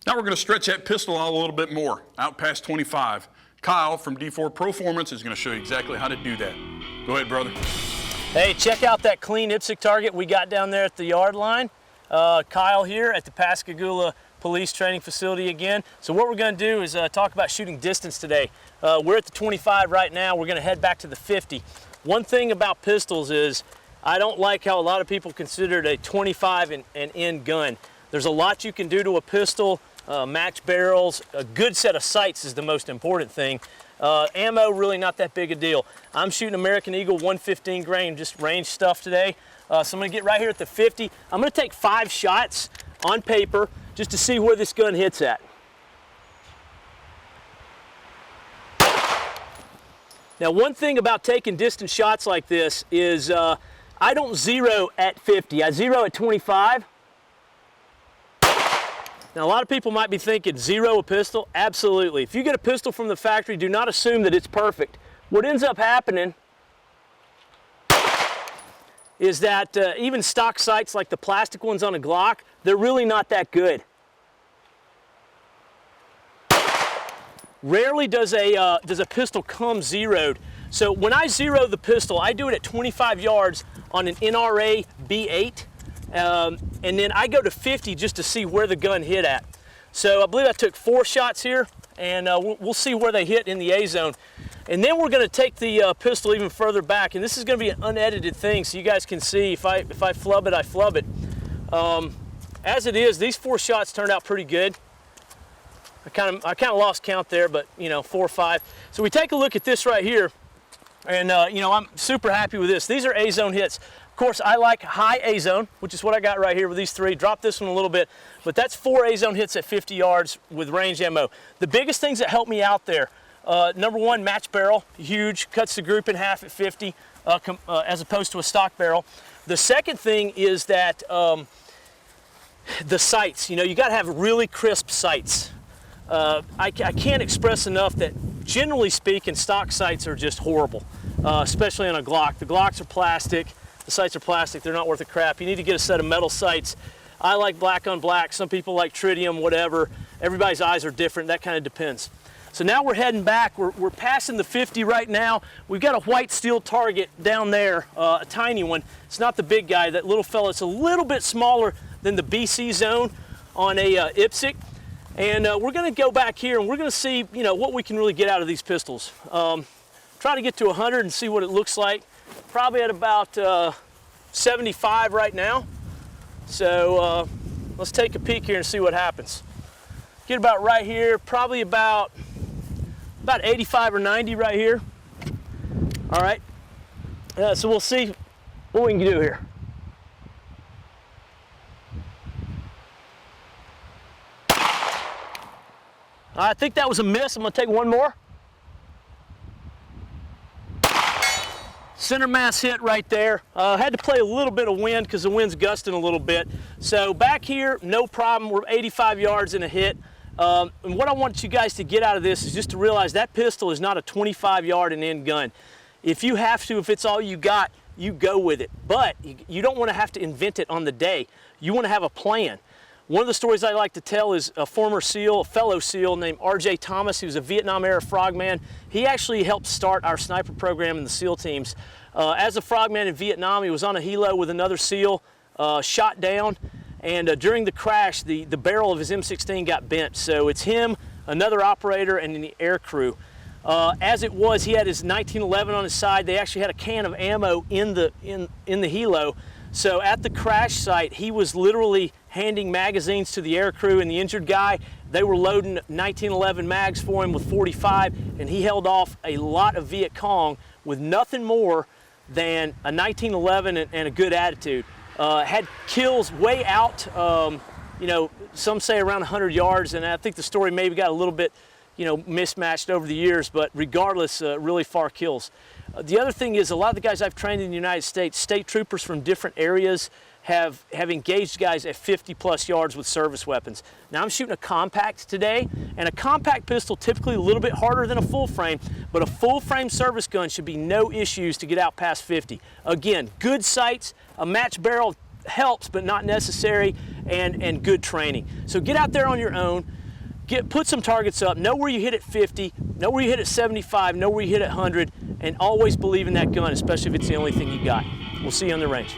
Now we're going to stretch that pistol out a little bit more, out past 25. Kyle from Defoor Performance is going to show you exactly how to do that. Go ahead, brother. Hey, check out that clean IPSC target we got down there at the yard line. Kyle here at the Pascagoula Police Training Facility again. So what we're going to do is talk about shooting distance today. We're at the 25 right now. We're going to head back to the 50. One thing about pistols is I don't like how a lot of people consider it a 25 and in gun. There's a lot you can do to a pistol. Match barrels, a good set of sights is the most important thing. Ammo, really not that big a deal. I'm shooting American Eagle 115 grain, just range stuff today. So I'm gonna get right here at the 50. I'm gonna take 5 shots on paper just to see where this gun hits at. Now, one thing about taking distant shots like this is I don't zero at 50, I zero at 25. Now, a lot of people might be thinking, zero a pistol? Absolutely. If you get a pistol from the factory, do not assume that it's perfect. What ends up happening is that even stock sights like the plastic ones on a Glock, they're really not that good. Rarely does a pistol come zeroed. So when I zero the pistol, I do it at 25 yards on an NRA B8. And then I go to 50 just to see where the gun hit at. So I believe I took 4 shots here, and we'll see where they hit in the A zone. And then we're going to take the pistol even further back, and this is going to be an unedited thing, so you guys can see if I flub it, I flub it. As it is, these 4 shots turned out pretty good. I kind of lost count there, but 4 or 5. So we take a look at this right here, and I'm super happy with this. These are A zone hits. Of course, I like high A zone, which is what I got right here with these 3. Drop this one a little bit, but that's 4 A zone hits at 50 yards with range ammo. The biggest things that help me out there, number 1, match barrel, huge, cuts the group in half at 50 as opposed to a stock barrel. The second thing is that the sights, you got to have really crisp sights. I can't express enough that generally speaking, stock sights are just horrible, especially on a Glock. The Glocks are plastic. The sights are plastic, they're not worth a crap. You need to get a set of metal sights. I like black on black, some people like tritium, whatever. Everybody's eyes are different, that kind of depends. So now we're heading back, we're passing the 50 right now. We've got a white steel target down there, a tiny one. It's not the big guy, that little fella. It's a little bit smaller than the BC zone on a IPSC. And we're gonna go back here and we're gonna see what we can really get out of these pistols. Try to get to 100 and see what it looks like. Probably at about 75 right now. So let's take a peek here and see what happens. Get about right here, probably about 85 or 90 right here. All right, so we'll see what we can do here. I think that was a miss. I'm gonna take one more. Center mass hit right there. Had to play a little bit of wind because the wind's gusting a little bit. So back here, no problem. We're 85 yards in a hit. And what I want you guys to get out of this is just to realize that pistol is not a 25 yard and in gun. If you have to, if it's all you got, you go with it. But you don't want to have to invent it on the day. You want to have a plan. One of the stories I like to tell is a former SEAL, a fellow SEAL named R.J. Thomas. He was a Vietnam-era frogman. He actually helped start our sniper program in the SEAL teams. As a frogman in Vietnam, he was on a helo with another SEAL, shot down, and during the crash, the barrel of his M16 got bent. So it's him, another operator, and the air crew. As it was, he had his 1911 on his side. They actually had a can of ammo in the helo. So at the crash site, he was literally handing magazines to the air crew and the injured guy. They were loading 1911 mags for him with 45, and he held off a lot of Viet Cong with nothing more than a 1911 and a good attitude. Had kills way out, some say around 100 yards, and I think the story maybe got a little bit, mismatched over the years, but regardless, really far kills. The other thing is a lot of the guys I've trained in the United States, state troopers from different areas, have engaged guys at 50 plus yards with service weapons. Now I'm shooting a compact today, and a compact pistol typically a little bit harder than a full frame, but a full frame service gun should be no issues to get out past 50. Again, good sights, a match barrel helps but not necessary, and good training. So get out there on your own, put some targets up, know where you hit at 50, know where you hit at 75, know where you hit at 100, and always believe in that gun, especially if it's the only thing you got. We'll see you on the range.